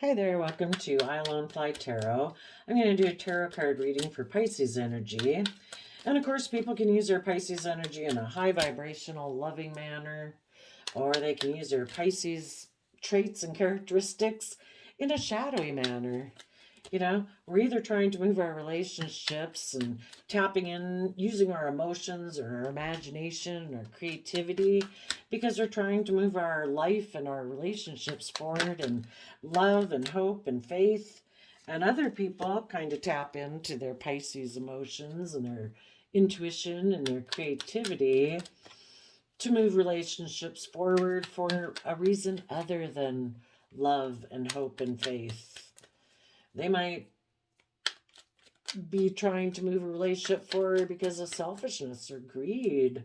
Hi there, welcome to Island Fly Tarot. I'm going to do a tarot card reading for Pisces energy. And of course, people can use their Pisces energy in a high vibrational, loving manner, or they can use their Pisces traits and characteristics in a shadowy manner. You know, we're either trying to move our relationships and tapping in, using our emotions or our imagination or creativity because we're trying to move our life and our relationships forward in love and hope and faith. And other people kind of tap into their Pisces emotions and their intuition and their creativity to move relationships forward for a reason other than love and hope and faith. They might be trying to move a relationship forward because of selfishness or greed.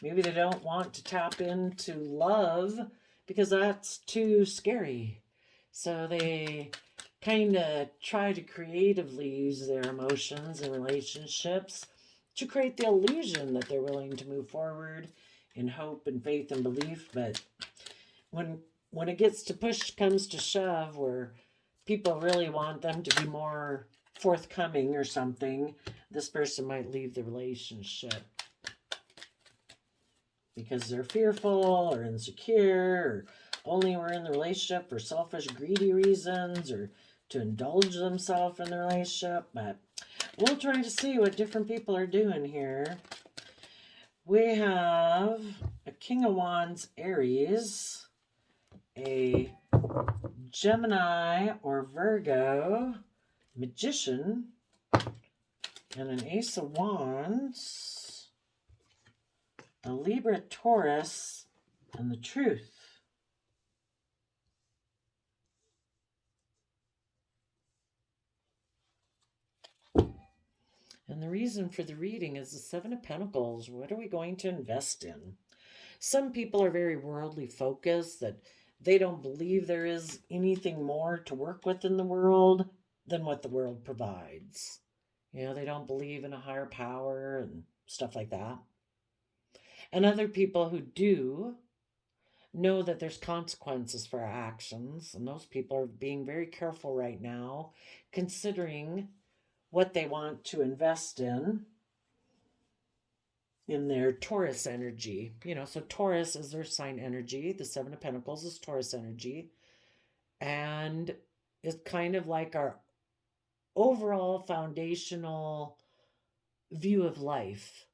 Maybe they don't want to tap into love because that's too scary. So they kind of try to creatively use their emotions and relationships to create the illusion that they're willing to move forward in hope and faith and belief. But when it gets to push comes to shove, where people really want them to be more forthcoming or something, this person might leave the relationship because they're fearful or insecure, or only were in the relationship for selfish, greedy reasons, or to indulge themselves in the relationship. But we'll try to see what different people are doing here. We have a King of Wands, Aries, a Gemini or Virgo, Magician, and an Ace of Wands, a Libra, Taurus, and the Truth. And the reason for the reading is the Seven of Pentacles. What are we going to invest in? Some people are very worldly focused, that they don't believe there is anything more to work with in the world than what the world provides. You know, they don't believe in a higher power and stuff like that. And other people who do know that there's consequences for our actions, and those people are being very careful right now, considering what they want to invest in their Taurus energy. You know, so Taurus is their sign energy. The Seven of Pentacles is Taurus energy. And it's kind of like our overall foundational view of life.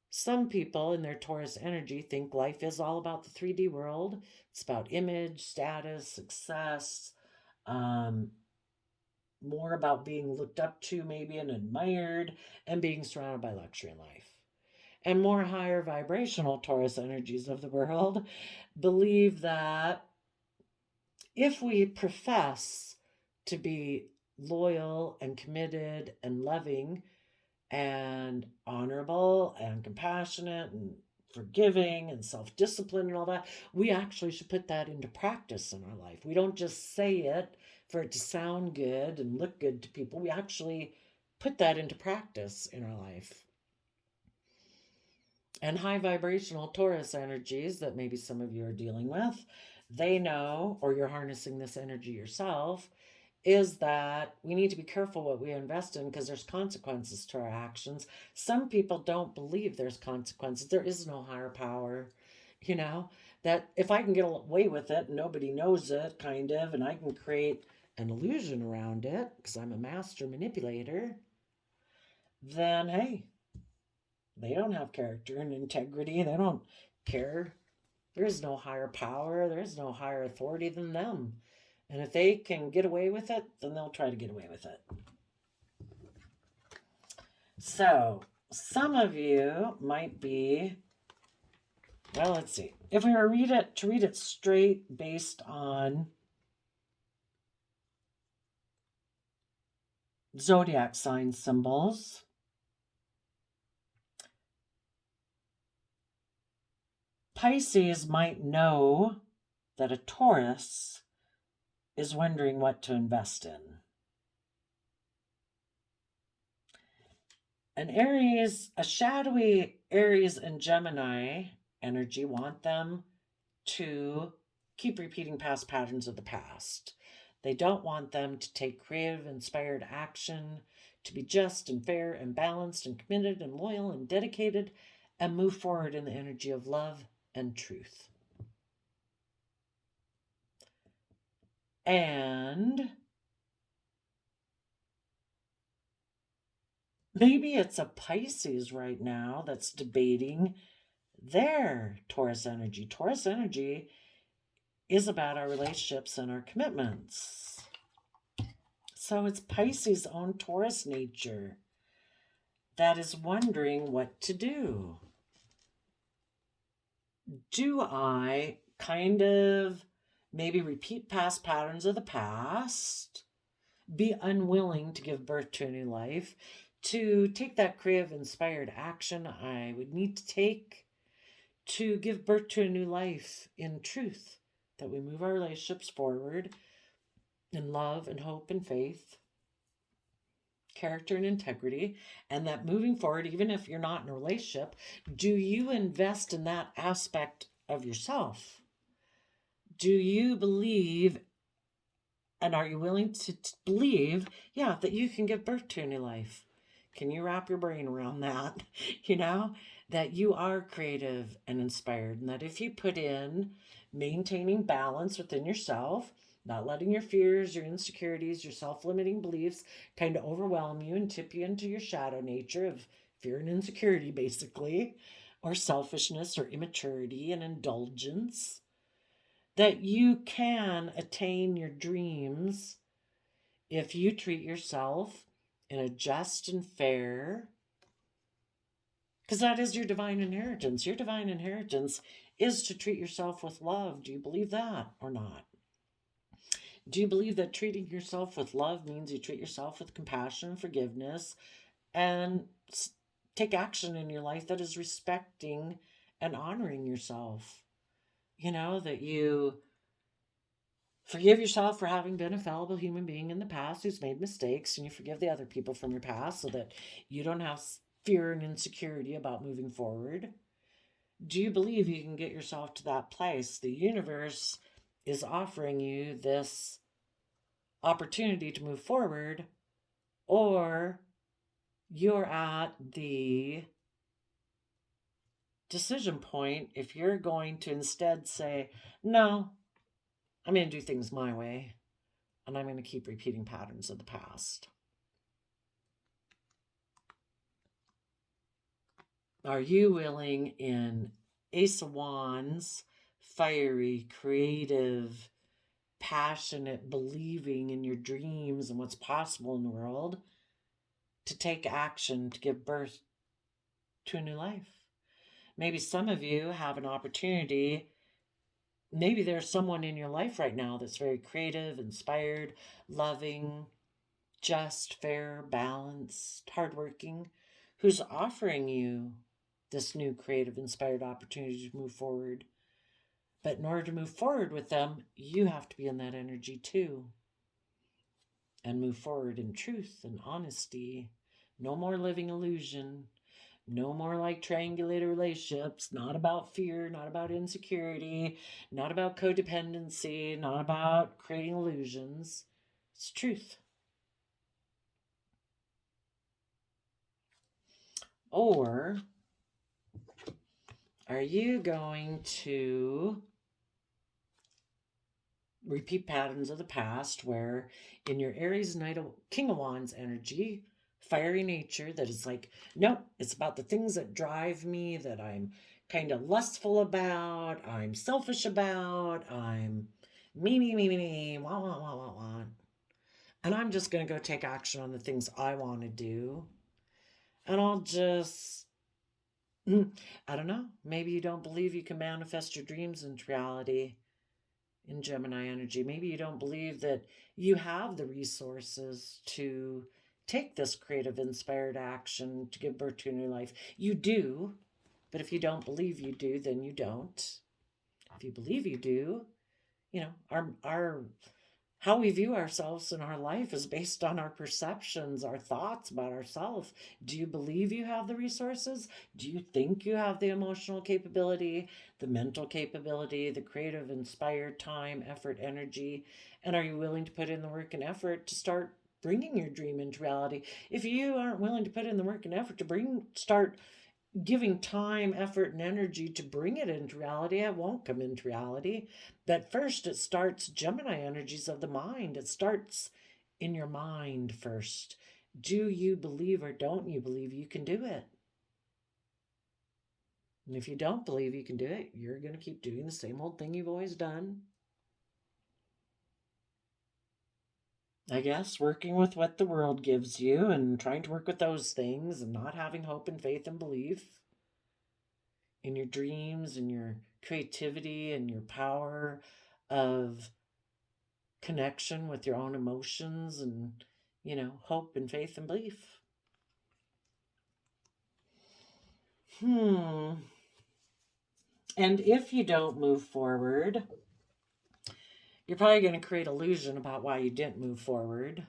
Some people in their Taurus energy think life is all about the 3D world. It's about image, status, success, more about being looked up to maybe and admired, and being surrounded by luxury in life. And more higher vibrational Taurus energies of the world believe that if we profess to be loyal and committed and loving and honorable and compassionate and forgiving and self-discipline and all that, we actually should put that into practice in our life. We don't just say it for it to sound good and look good to people. We actually put that into practice in our life. And high vibrational Taurus energies that maybe some of you are dealing with, they know, or you're harnessing this energy yourself, is that we need to be careful what we invest in because there's consequences to our actions. Some people don't believe there's consequences. There is no higher power, you know, that if I can get away with it and nobody knows it, kind of, and I can create an illusion around it because I'm a master manipulator, then hey, they don't have character and integrity. They don't care. There is no higher power. There is no higher authority than them. And if they can get away with it, then they'll try to get away with it. So some of you might be, well, let's see. If we were to read it straight based on zodiac sign symbols, Pisces might know that a Taurus is wondering what to invest in. An Aries, a shadowy Aries and Gemini energy want them to keep repeating past patterns of the past. They don't want them to take creative, inspired action, to be just and fair and balanced and committed and loyal and dedicated and move forward in the energy of love and truth. And maybe it's a Pisces right now that's debating their Taurus energy. Taurus energy is about our relationships and our commitments. So it's Pisces' own Taurus nature that is wondering what to do. Do I kind of maybe repeat past patterns of the past, be unwilling to give birth to a new life, to take that creative, inspired action I would need to take to give birth to a new life in truth, that we move our relationships forward in love and hope and faith, character and integrity, and that moving forward, even if you're not in a relationship, do you invest in that aspect of yourself? Do you believe, and are you willing to believe, that you can give birth to a new life? Can you wrap your brain around that? That you are creative and inspired, and that if you put in maintaining balance within yourself, not letting your fears, your insecurities, your self-limiting beliefs kind of overwhelm you and tip you into your shadow nature of fear and insecurity, basically, or selfishness or immaturity and indulgence, that you can attain your dreams if you treat yourself in a just and fair, because that is your divine inheritance. Your divine inheritance is to treat yourself with love. Do you believe that or not? Do you believe that treating yourself with love means you treat yourself with compassion and forgiveness and take action in your life that is respecting and honoring yourself? That you forgive yourself for having been a fallible human being in the past who's made mistakes, and you forgive the other people from your past so that you don't have fear and insecurity about moving forward. Do you believe you can get yourself to that place? The universe is offering you this opportunity to move forward, or you're at the decision point if you're going to instead say, no, I'm going to do things my way, and I'm going to keep repeating patterns of the past. Are you willing, in Ace of Wands, fiery, creative, passionate, believing in your dreams and what's possible in the world, to take action to give birth to a new life? Maybe some of you have an opportunity. Maybe there's someone in your life right now that's very creative, inspired, loving, just, fair, balanced, hardworking, who's offering you this new creative, inspired opportunity to move forward. But in order to move forward with them, you have to be in that energy too, and move forward in truth and honesty. No more living illusion. No more like triangulated relationships. Not about fear, not about insecurity, not about codependency, not about creating illusions. It's truth. Or are you going to repeat patterns of the past where in your Aries King of Wands energy, fiery nature, that is like, nope, it's about the things that drive me, that I'm kind of lustful about, I'm selfish about, I'm me, wah. And I'm just going to go take action on the things I want to do. And I'll just, I don't know, maybe you don't believe you can manifest your dreams into reality in Gemini energy. Maybe you don't believe that you have the resources to take this creative, inspired action to give birth to a new life. You do, but if you don't believe you do, then you don't. If you believe you do, our how we view ourselves in our life is based on our perceptions, our thoughts about ourselves. Do you believe you have the resources? Do you think you have the emotional capability, the mental capability, the creative, inspired time, effort, energy? And are you willing to put in the work and effort to start bringing your dream into reality? If you aren't willing to put in the work and effort to start giving time, effort, and energy to bring it into reality, it won't come into reality. But first, it starts Gemini energies of the mind. It starts in your mind first. Do you believe or don't you believe you can do it? And if you don't believe you can do it, you're going to keep doing the same old thing you've always done. I guess working with what the world gives you and trying to work with those things and not having hope and faith and belief in your dreams and your creativity and your power of connection with your own emotions and, hope and faith and belief. And if you don't move forward, you're probably going to create illusion about why you didn't move forward.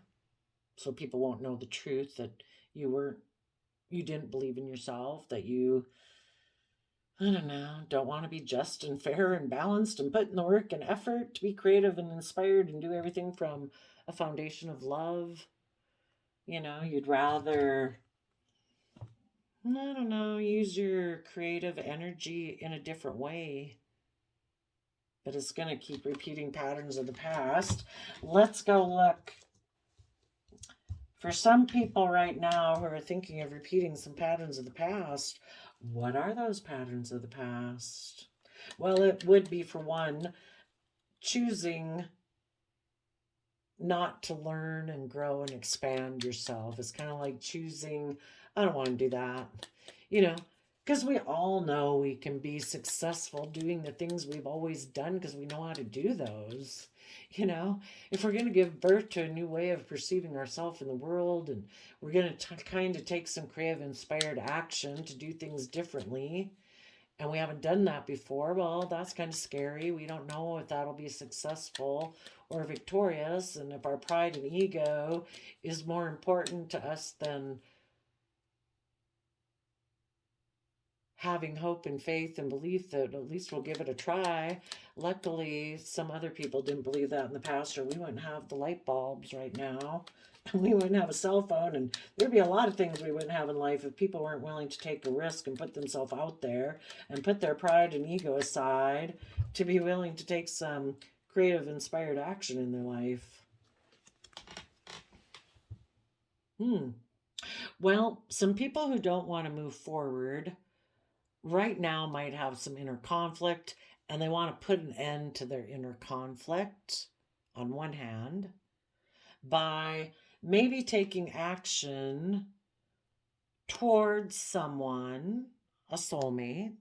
So people won't know the truth that you didn't believe in yourself, that you, don't want to be just and fair and balanced and put in the work and effort to be creative and inspired and do everything from a foundation of love. You'd rather, use your creative energy in a different way. But it's going to keep repeating patterns of the past. Let's go look. For some people right now who are thinking of repeating some patterns of the past, what are those patterns of the past? Well, it would be, for one, choosing not to learn and grow and expand yourself. It's kind of like choosing, I don't want to do that, because we all know we can be successful doing the things we've always done because we know how to do those. If we're going to give birth to a new way of perceiving ourselves in the world, and we're going to kind of take some creative, inspired action to do things differently, and we haven't done that before, well, that's kind of scary. We don't know if that'll be successful or victorious, and if our pride and ego is more important to us than having hope and faith and belief that at least we'll give it a try. Luckily, some other people didn't believe that in the past, or we wouldn't have the light bulbs right now. And we wouldn't have a cell phone, and there'd be a lot of things we wouldn't have in life if people weren't willing to take a risk and put themselves out there and put their pride and ego aside to be willing to take some creative, inspired action in their life. Well, some people who don't want to move forward right now might have some inner conflict, and they want to put an end to their inner conflict on one hand by maybe taking action towards someone, a soulmate,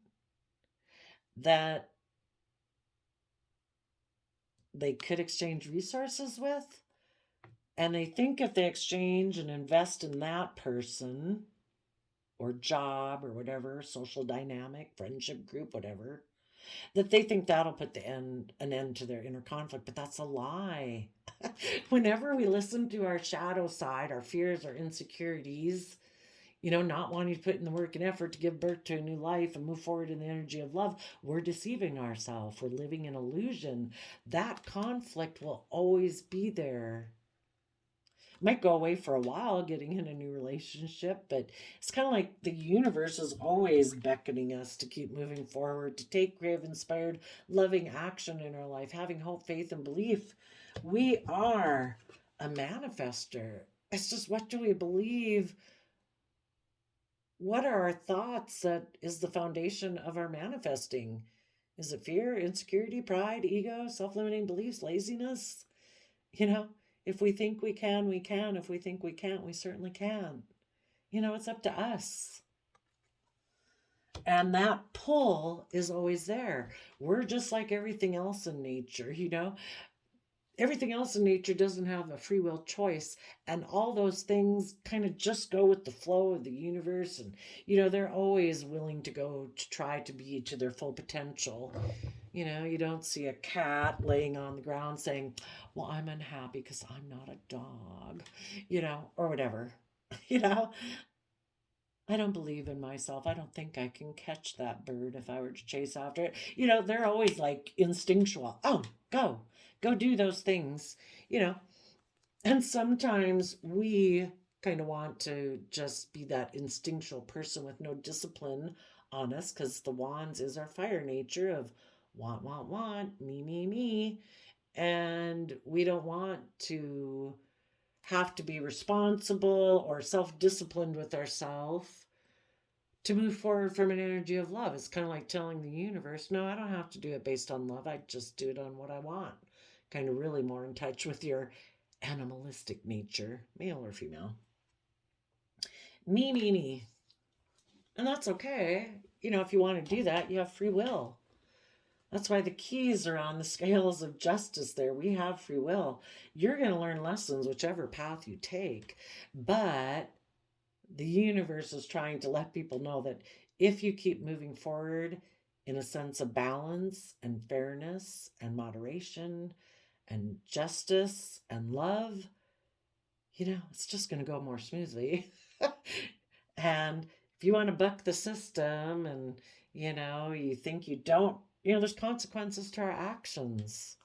that they could exchange resources with. And they think if they exchange and invest in that person or job or whatever, social dynamic, friendship group, whatever, that they think that'll put an end to their inner conflict. But that's a lie. Whenever we listen to our shadow side, our fears, our insecurities, not wanting to put in the work and effort to give birth to a new life and move forward in the energy of love, we're deceiving ourselves. We're living in illusion. That conflict will always be there. Might go away for a while getting in a new relationship, but it's kind of like the universe is always beckoning us to keep moving forward, to take creative, inspired, loving action in our life, having hope, faith, and belief. We are a manifester. It's just, what do we believe? What are our thoughts that is the foundation of our manifesting? Is it fear, insecurity, pride, ego, self-limiting beliefs, laziness? If we think we can, we can. If we think we can't, we certainly can. It's up to us. And that pull is always there. We're just like everything else in nature, Everything else in nature doesn't have a free will choice. And all those things kind of just go with the flow of the universe. And, they're always willing to go to try to be to their full potential. You know, you don't see a cat laying on the ground saying, well, I'm unhappy because I'm not a dog, you know, or whatever. You know, I don't believe in myself. I don't think I can catch that bird if I were to chase after it. You know, they're always like instinctual. Oh, go do those things, you know. And sometimes we kind of want to just be that instinctual person with no discipline on us because the wands is our fire nature of want, me. And we don't want to have to be responsible or self disciplined with ourselves to move forward from an energy of love. It's kind of like telling the universe, no, I don't have to do it based on love. I just do it on what I want. Kind of really more in touch with your animalistic nature, male or female. Me. And that's okay. You know, if you want to do that, you have free will. That's why the keys are on the scales of justice there. We have free will. You're going to learn lessons whichever path you take. But the universe is trying to let people know that if you keep moving forward in a sense of balance and fairness and moderation and justice and love, you know, it's just going to go more smoothly. And if you want to buck the system and, you know, you think you don't, you know, there's consequences to our actions.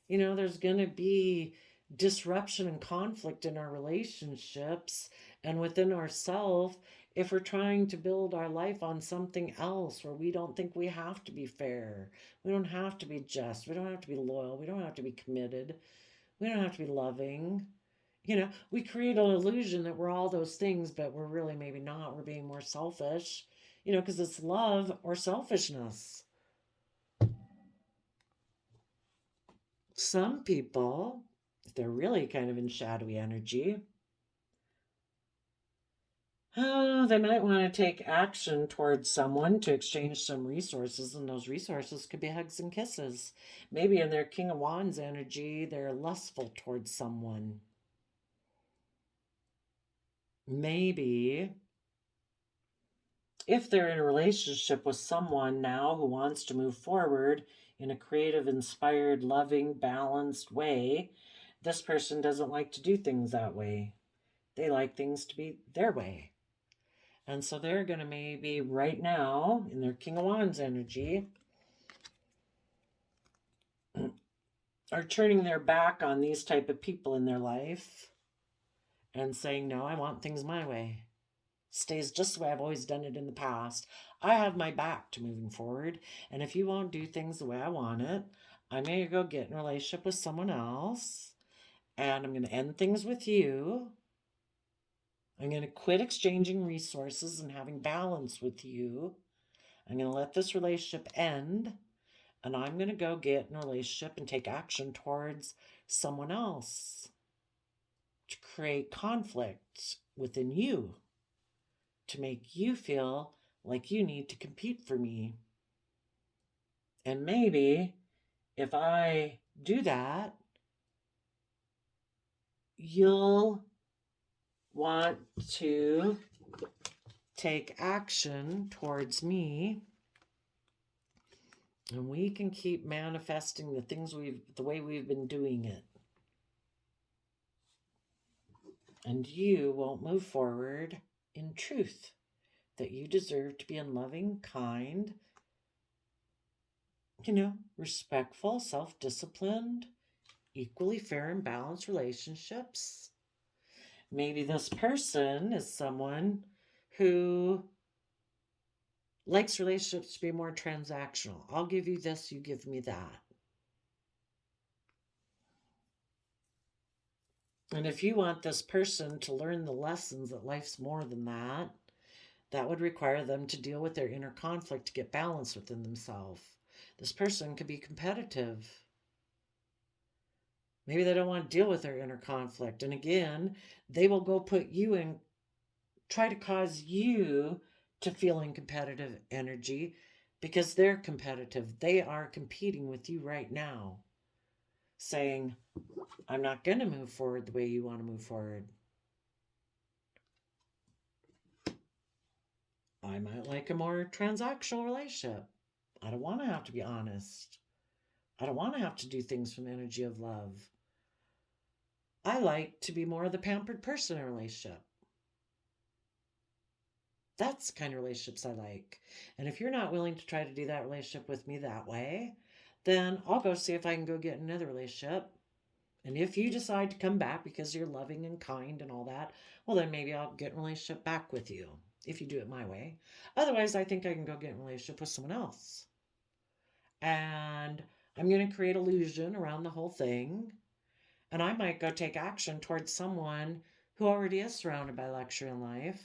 You know, there's going to be disruption and conflict in our relationships and within ourselves if we're trying to build our life on something else where we don't think we have to be fair. We don't have to be just. We don't have to be loyal. We don't have to be committed. We don't have to be loving. You know, we create an illusion that we're all those things, but we're really maybe not. We're being more selfish, you know, because it's love or selfishness. Some people, if they're really kind of in shadowy energy, oh, they might want to take action towards someone to exchange some resources, and those resources could be hugs and kisses. Maybe in their King of Wands energy, they're lustful towards someone. Maybe if they're in a relationship with someone now who wants to move forward in a creative, inspired, loving, balanced way, this person doesn't like to do things that way. They like things to be their way. And so they're going to maybe right now in their King of Wands energy are turning their back on these type of people in their life and saying, no, I want things my way. Stays just the way I've always done it in the past. I have my back to moving forward. And if you won't do things the way I want it, I'm going to go get in a relationship with someone else. And I'm going to end things with you. I'm going to quit exchanging resources and having balance with you. I'm going to let this relationship end. And I'm going to go get in a relationship and take action towards someone else to create conflict within you, to make you feel like you need to compete for me. And maybe if I do that, you'll want to take action towards me, and we can keep manifesting the way we've been doing it. And you won't move forward in truth, that you deserve to be in loving, kind, you know, respectful, self-disciplined, equally fair and balanced relationships. Maybe this person is someone who likes relationships to be more transactional. I'll give you this, you give me that. And if you want this person to learn the lessons that life's more than that, that would require them to deal with their inner conflict to get balance within themselves. This person could be competitive. Maybe they don't want to deal with their inner conflict. And again, they will go put you in, try to cause you to feel in competitive energy because they're competitive. They are competing with you right now, saying, I'm not going to move forward the way you want to move forward. I might like a more transactional relationship. I don't want to have to be honest. I don't want to have to do things from the energy of love. I like to be more of the pampered person in a relationship. That's the kind of relationships I like. And if you're not willing to try to do that relationship with me that way, then I'll go see if I can go get another relationship. And if you decide to come back because you're loving and kind and all that, well, then maybe I'll get in a relationship back with you if you do it my way. Otherwise, I think I can go get in a relationship with someone else. And I'm going to create illusion around the whole thing. And I might go take action towards someone who already is surrounded by luxury in life.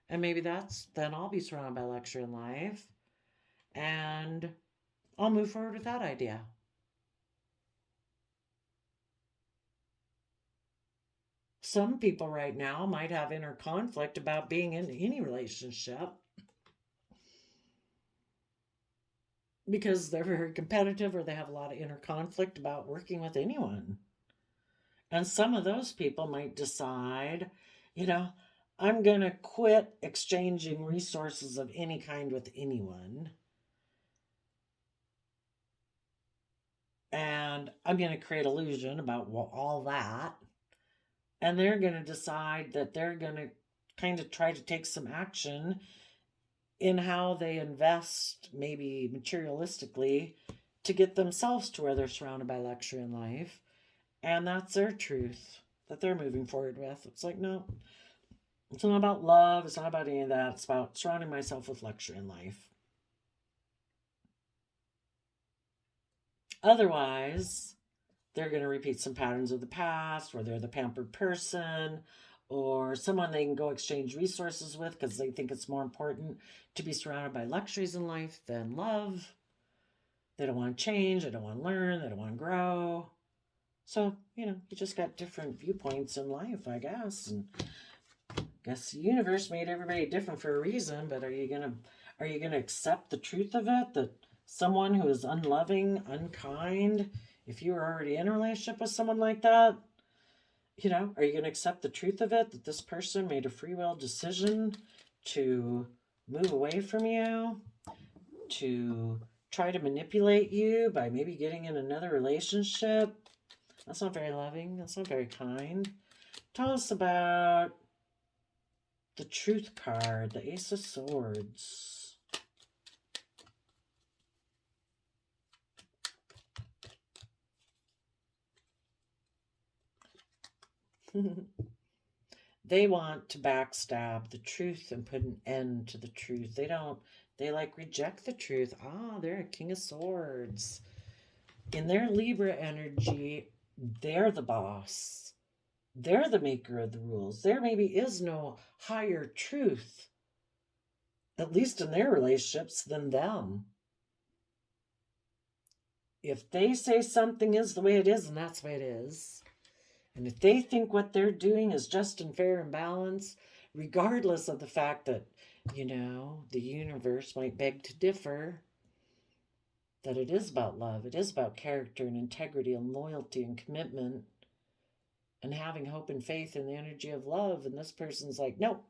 And maybe then I'll be surrounded by luxury in life. And I'll move forward with that idea. Some people right now might have inner conflict about being in any relationship because they're very competitive or they have a lot of inner conflict about working with anyone. And some of those people might decide, I'm going to quit exchanging resources of any kind with anyone. And I'm going to create illusion about all that. And they're going to decide that they're going to kind of try to take some action in how they invest, maybe materialistically, to get themselves to where they're surrounded by luxury in life. And that's their truth that they're moving forward with. It's like, no, it's not about love. It's not about any of that. It's about surrounding myself with luxury in life. Otherwise, they're going to repeat some patterns of the past, where they're the pampered person, or someone they can go exchange resources with because they think it's more important to be surrounded by luxuries in life than love. They don't want to change. They don't want to learn. They don't want to grow. So, you just got different viewpoints in life, I guess. And I guess the universe made everybody different for a reason, but are you gonna accept the truth of it, that someone who is unloving, unkind, if you were already in a relationship with someone like that, are you going to accept the truth of it, that this person made a free will decision to move away from you, to try to manipulate you by maybe getting in another relationship? That's not very loving. That's not very kind. Tell us about the Truth card, the Ace of Swords. They want to backstab the truth and put an end to the truth. They reject the truth. They're a King of Swords. In their Libra energy, they're the boss. They're the maker of the rules. There maybe is no higher truth, at least in their relationships, than them. If they say something is the way it is, and that's the way it is, and if they think what they're doing is just and fair and balanced, regardless of the fact that, the universe might beg to differ, that it is about love, it is about character and integrity and loyalty and commitment and having hope and faith in the energy of love. And this person's like, nope.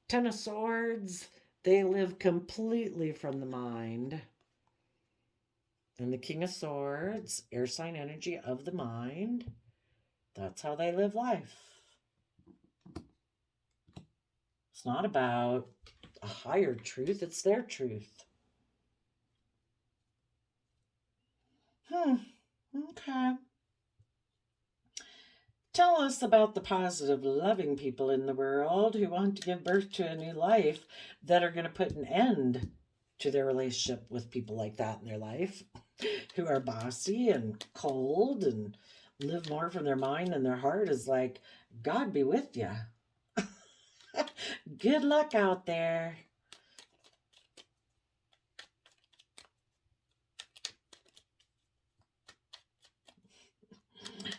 Ten of Swords, they live completely from the mind. And the King of Swords, air sign energy of the mind, that's how they live life. It's not about a higher truth, it's their truth. Okay. Tell us about the positive, loving people in the world who want to give birth to a new life, that are going to put an end to their relationship with people like that in their life, who are bossy and cold and live more from their mind than their heart. Is like, God be with you. Good luck out there.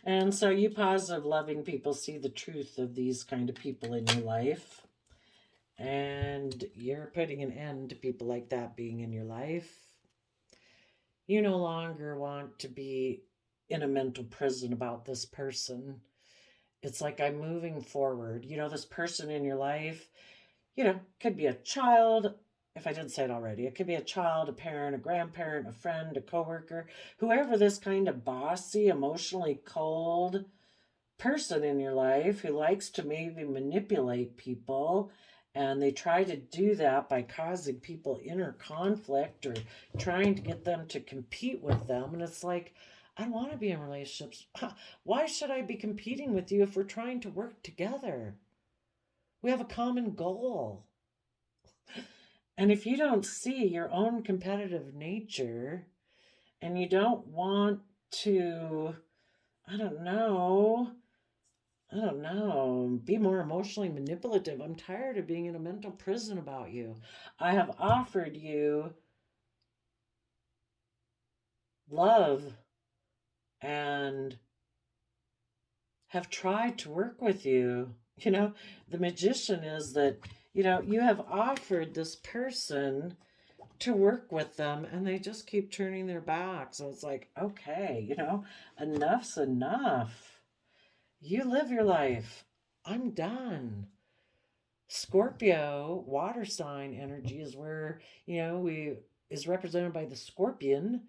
And so you positive, loving people see the truth of these kind of people in your life. And you're putting an end to people like that being in your life. You no longer want to be in a mental prison about this person. It's like, I'm moving forward. This person in your life, could be a child, if I didn't say it already. It could be a child, a parent, a grandparent, a friend, a coworker, whoever this kind of bossy, emotionally cold person in your life who likes to maybe manipulate people. And they try to do that by causing people inner conflict or trying to get them to compete with them. And it's like, I don't want to be in relationships. Why should I be competing with you if we're trying to work together? We have a common goal. And if you don't see your own competitive nature and you don't want to, I don't know, be more emotionally manipulative. I'm tired of being in a mental prison about you. I have offered you love and have tried to work with you. The magician is that, you have offered this person to work with them and they just keep turning their back. So it's like, okay, enough's enough. You live your life. I'm done. Scorpio, water sign energy is where, is represented by the scorpion,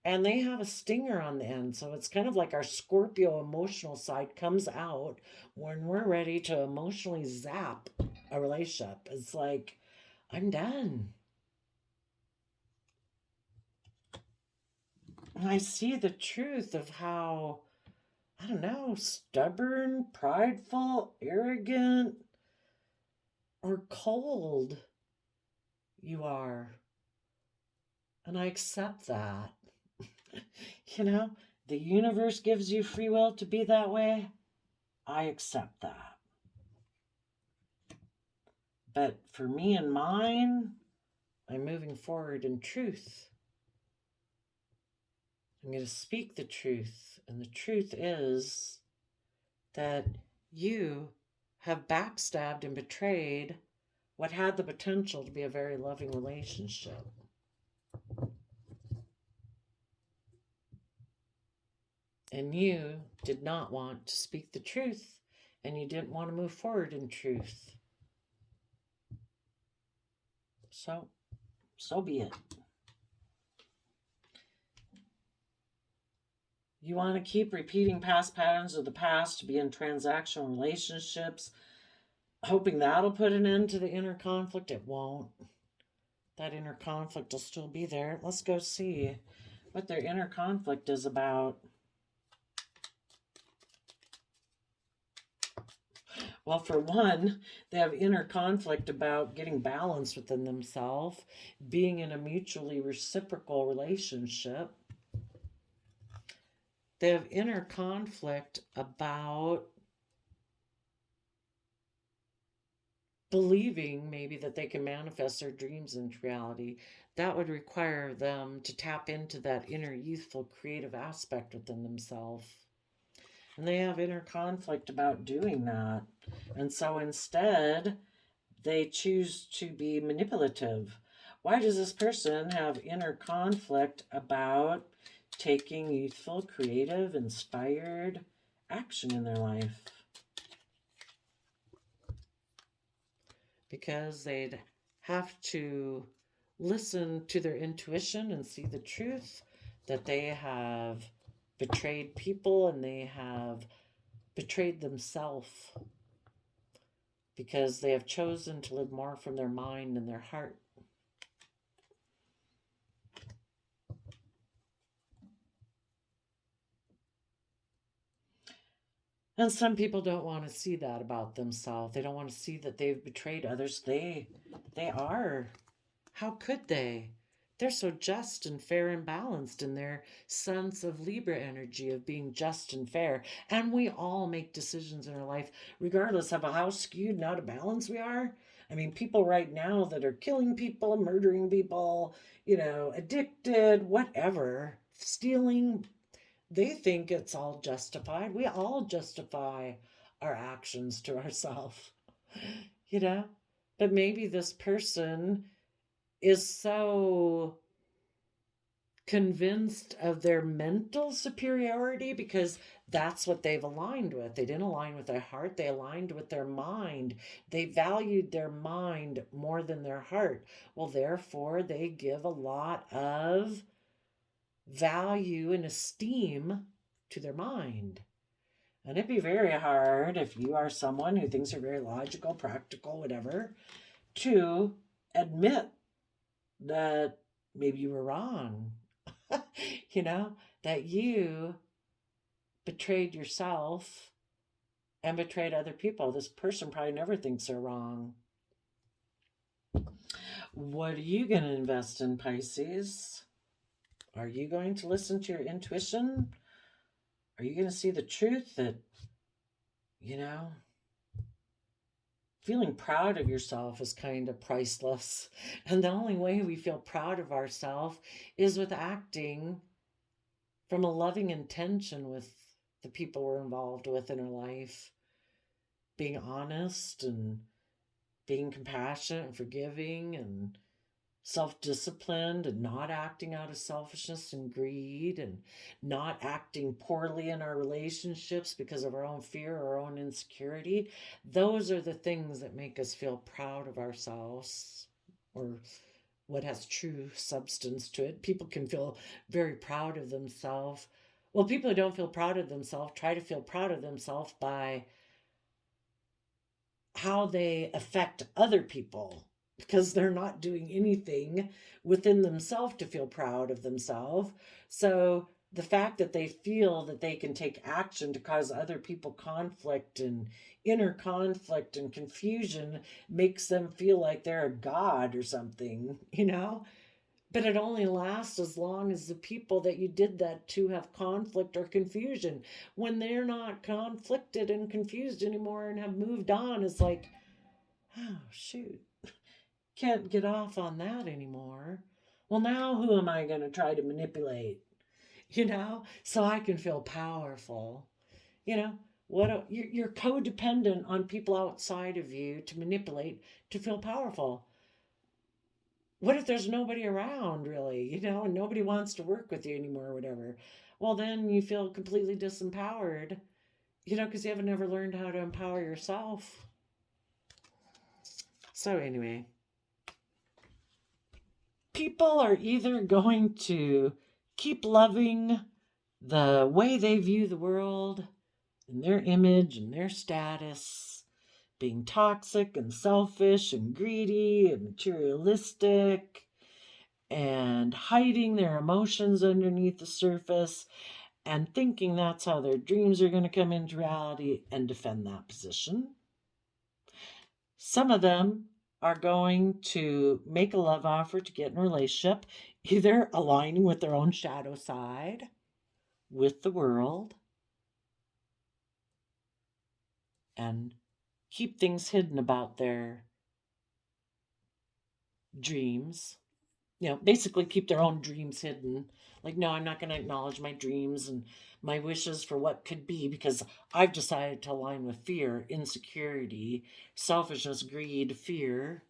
and they have a stinger on the end. So it's kind of like our Scorpio emotional side comes out when we're ready to emotionally zap a relationship. It's like, I'm done. And I see the truth of how, I don't know, stubborn, prideful, arrogant, or cold you are. And I accept that. The universe gives you free will to be that way. I accept that. But for me and mine, I'm moving forward in truth. I'm going to speak the truth. And the truth is that you have backstabbed and betrayed what had the potential to be a very loving relationship. And you did not want to speak the truth, and you didn't want to move forward in truth. So be it. You want to keep repeating past patterns of the past to be in transactional relationships, hoping that'll put an end to the inner conflict. It won't. That inner conflict will still be there. Let's go see what their inner conflict is about. Well, for one, they have inner conflict about getting balance within themselves, being in a mutually reciprocal relationship. They have inner conflict about believing maybe that they can manifest their dreams into reality. That would require them to tap into that inner youthful creative aspect within themselves. And they have inner conflict about doing that. And so instead, they choose to be manipulative. Why does this person have inner conflict about taking youthful, creative, inspired action in their life? Because they'd have to listen to their intuition and see the truth that they have betrayed people and they have betrayed themselves because they have chosen to live more from their mind and their heart. And some people don't want to see that about themselves. They don't want to see that they've betrayed others. They are. How could they? They're so just and fair and balanced in their sense of Libra energy of being just and fair. And we all make decisions in our life, regardless of how skewed and out of balance we are. I mean, people right now that are killing people, murdering people, addicted, whatever, stealing, they think it's all justified. We all justify our actions to ourselves, But maybe this person is so convinced of their mental superiority because that's what they've aligned with. They didn't align with their heart, they aligned with their mind. They valued their mind more than their heart. Well, therefore, they give a lot of value and esteem to their mind. And it'd be very hard if you are someone who thinks you're very logical, practical, whatever, to admit that maybe you were wrong. That you betrayed yourself and betrayed other people. This person probably never thinks they're wrong. What are you going to invest in, Pisces? Are you going to listen to your intuition? Are you going to see the truth that, feeling proud of yourself is kind of priceless. And the only way we feel proud of ourselves is with acting from a loving intention with the people we're involved with in our life. Being honest and being compassionate and forgiving and self-disciplined and not acting out of selfishness and greed and not acting poorly in our relationships because of our own fear or our own insecurity. Those are the things that make us feel proud of ourselves, or what has true substance to it. People can feel very proud of themselves. Well, people who don't feel proud of themselves try to feel proud of themselves by how they affect other people, because they're not doing anything within themselves to feel proud of themselves. So the fact that they feel that they can take action to cause other people conflict and inner conflict and confusion makes them feel like they're a god or something, But it only lasts as long as the people that you did that to have conflict or confusion. When they're not conflicted and confused anymore and have moved on, it's like, oh, shoot, can't get off on that anymore. Well, now who am I going to try to manipulate? So I can feel powerful. You're codependent on people outside of you to manipulate to feel powerful. What if there's nobody around, really, and nobody wants to work with you anymore or whatever? Well, then you feel completely disempowered, because you haven't ever learned how to empower yourself. So anyway, people are either going to keep loving the way they view the world and their image and their status, being toxic and selfish and greedy and materialistic and hiding their emotions underneath the surface and thinking that's how their dreams are going to come into reality and defend that position. Some of them are going to make a love offer to get in a relationship, either aligning with their own shadow side, with the world, and keep things hidden about their dreams. Basically keep their own dreams hidden. Like, no, I'm not going to acknowledge my dreams and my wishes for what could be because I've decided to align with fear, insecurity, selfishness, greed, fear.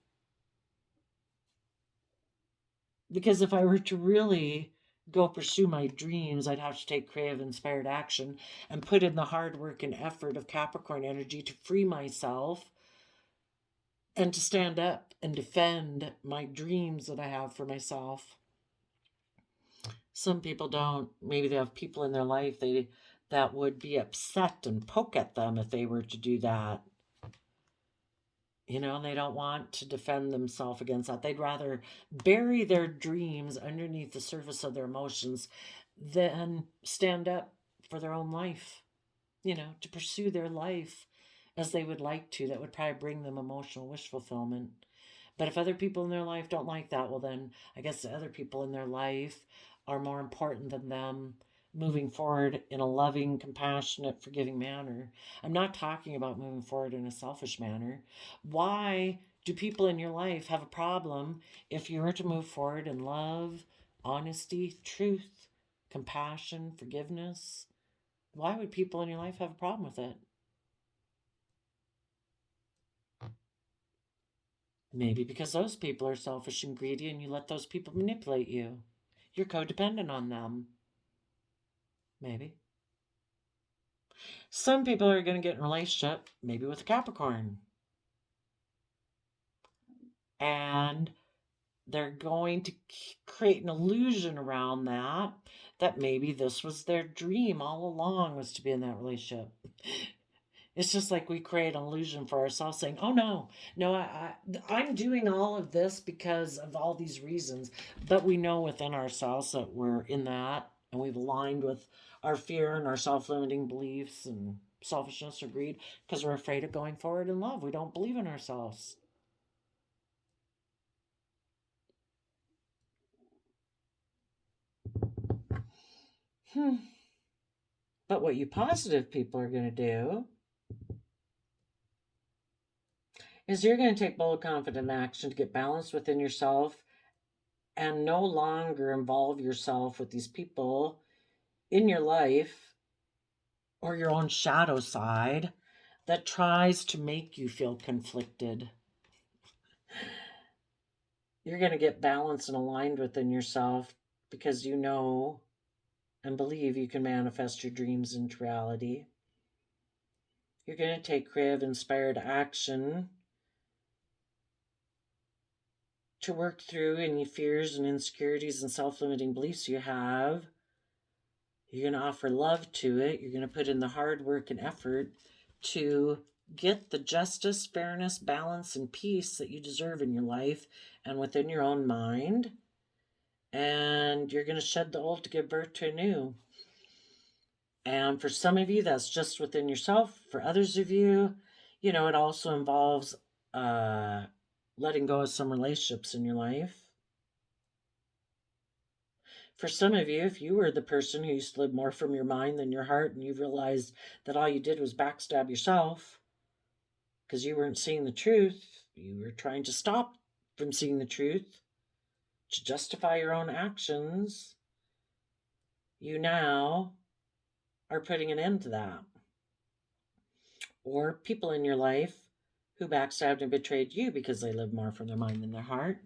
Because if I were to really go pursue my dreams, I'd have to take creative, inspired action and put in the hard work and effort of Capricorn energy to free myself and to stand up and defend my dreams that I have for myself. Some people don't. Maybe they have people in their life that would be upset and poke at them if they were to do that. And they don't want to defend themselves against that. They'd rather bury their dreams underneath the surface of their emotions than stand up for their own life, to pursue their life as they would like to. That would probably bring them emotional wish fulfillment. But if other people in their life don't like that, well, then I guess the other people in their life are more important than them moving forward in a loving, compassionate, forgiving manner. I'm not talking about moving forward in a selfish manner. Why do people in your life have a problem if you were to move forward in love, honesty, truth, compassion, forgiveness? Why would people in your life have a problem with it? Maybe because those people are selfish and greedy and you let those people manipulate you. you're codependent on them. Maybe. Some people are going to get in a relationship, maybe with a Capricorn. And they're going to create an illusion around that maybe this was their dream all along, was to be in that relationship. It's just like we create an illusion for ourselves saying, oh no, I'm doing all of this because of all these reasons. But we know within ourselves that we're in that, and we've aligned with our fear and our self-limiting beliefs and selfishness or greed because we're afraid of going forward in love. We don't believe in ourselves. But what you positive people are going to do is you're going to take bold, confident action to get balanced within yourself and no longer involve yourself with these people in your life or your own shadow side that tries to make you feel conflicted. You're going to get balanced and aligned within yourself because you know and believe you can manifest your dreams into reality. You're going to take creative, inspired action to work through any fears and insecurities and self-limiting beliefs you have. You're going to offer love to it. You're going to put in the hard work and effort to get the justice, fairness, balance, and peace that you deserve in your life and within your own mind. And you're going to shed the old to give birth to a new. And for some of you, that's just within yourself. For others of you, it also involves letting go of some relationships in your life. For some of you, if you were the person who used to live more from your mind than your heart, and you've realized that all you did was backstab yourself because you weren't seeing the truth, you were trying to stop from seeing the truth to justify your own actions, you now are putting an end to that. Or people in your life who backstabbed and betrayed you because they live more from their mind than their heart.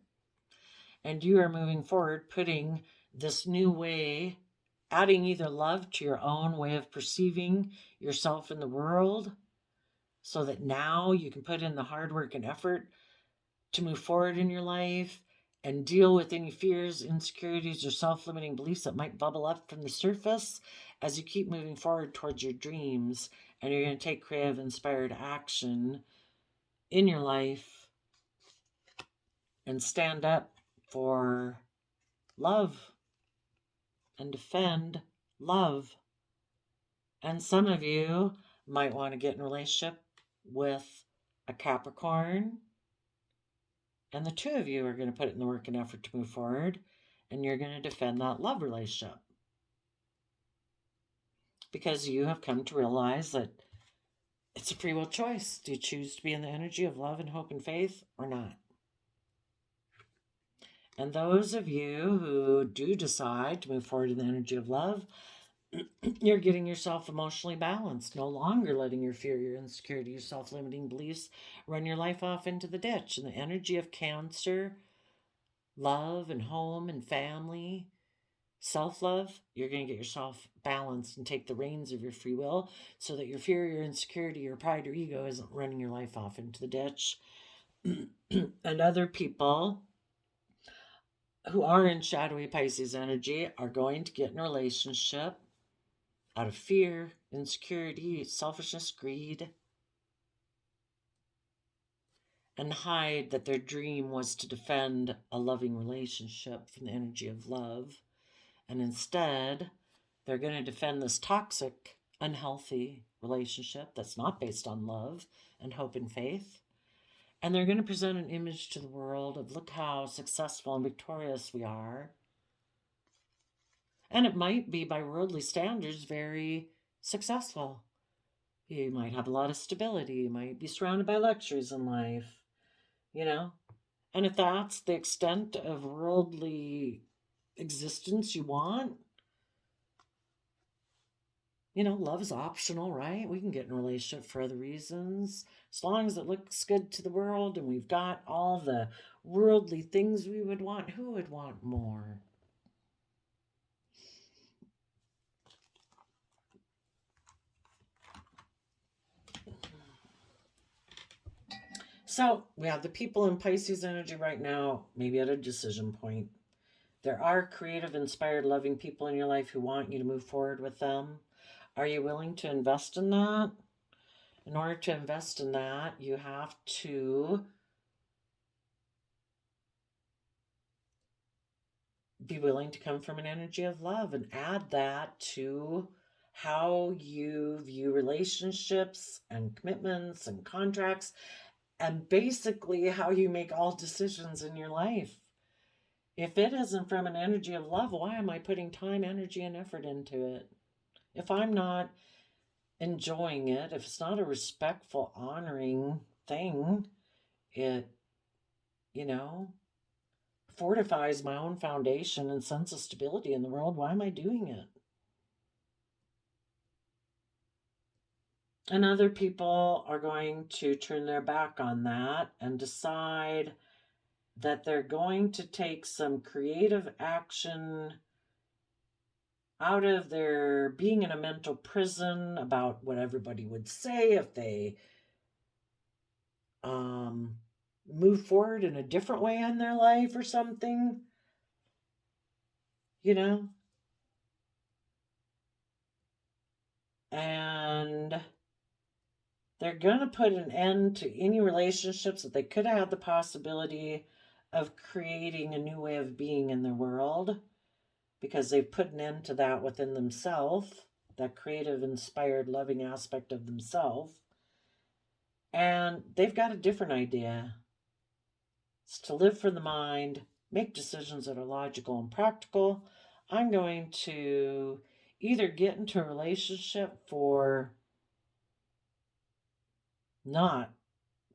And you are moving forward, putting this new way, adding either love to your own way of perceiving yourself in the world, so that now you can put in the hard work and effort to move forward in your life and deal with any fears, insecurities, or self-limiting beliefs that might bubble up from the surface as you keep moving forward towards your dreams. And you're going to take creative, inspired action in your life and stand up for love and defend love. And some of you might want to get in a relationship with a Capricorn, and the two of you are going to put in the work and effort to move forward, and you're going to defend that love relationship because you have come to realize that it's a free will choice. Do you choose to be in the energy of love and hope and faith or not? And those of you who do decide to move forward in the energy of love, you're getting yourself emotionally balanced, no longer letting your fear, your insecurity, your self-limiting beliefs run your life off into the ditch. And the energy of Cancer, love and home and family, self-love, you're going to get yourself balanced and take the reins of your free will so that your fear, your insecurity, your pride or ego isn't running your life off into the ditch. And other people who are in shadowy Pisces energy are going to get in a relationship out of fear, insecurity, selfishness, greed, and hide that their dream was to defend a loving relationship from the energy of love. And instead, they're going to defend this toxic, unhealthy relationship that's not based on love and hope and faith. And they're going to present an image to the world of, look how successful and victorious we are. And it might be, by worldly standards, very successful. You might have a lot of stability. You might be surrounded by luxuries in life, And if that's the extent of worldly existence you want, love is optional, right? We can get in a relationship for other reasons. As long as it looks good to the world and we've got all the worldly things we would want, who would want more? So we have the people in Pisces energy right now, maybe at a decision point. There are creative, inspired, loving people in your life who want you to move forward with them. Are you willing to invest in that? In order to invest in that, you have to be willing to come from an energy of love and add that to how you view relationships and commitments and contracts, and basically how you make all decisions in your life. If it isn't from an energy of love, why am I putting time, energy, and effort into it? If I'm not enjoying it, if it's not a respectful, honoring thing, it, fortifies my own foundation and sense of stability in the world. Why am I doing it? And other people are going to turn their back on that and decide that they're going to take some creative action out of their being in a mental prison about what everybody would say if they move forward in a different way in their life or something, and they're going to put an end to any relationships that they could have had the possibility of creating a new way of being in the world, because they've put an end to that within themselves, that creative, inspired, loving aspect of themselves. And they've got a different idea. It's to live for the mind, make decisions that are logical and practical. I'm going to either get into a relationship for not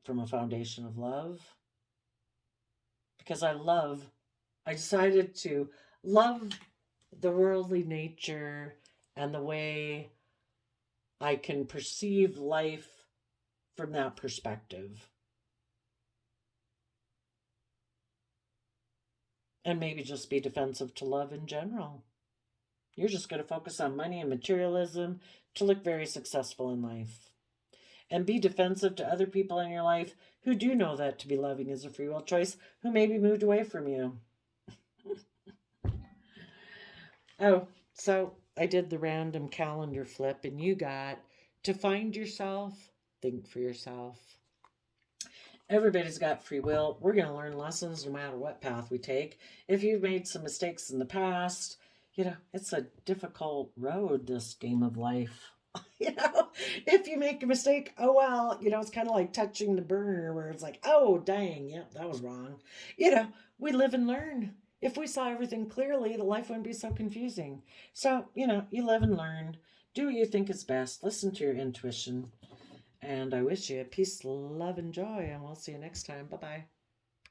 from a foundation of love, because I decided to love the worldly nature and the way I can perceive life from that perspective. And maybe just be defensive to love in general. You're just going to focus on money and materialism to look very successful in life. And be defensive to other people in your life who do know that to be loving is a free will choice, who maybe moved away from you. Oh, so I did the random calendar flip, and you got to find yourself, think for yourself. Everybody's got free will. We're going to learn lessons no matter what path we take. If you've made some mistakes in the past, it's a difficult road, this game of life. If you make a mistake, oh well, it's kind of like touching the burner where it's like, oh dang, yep, that was wrong. We live and learn. If we saw everything clearly, the life wouldn't be so confusing. So, you live and learn. Do what you think is best. Listen to your intuition. And I wish you peace, love, and joy, and we'll see you next time. Bye-bye.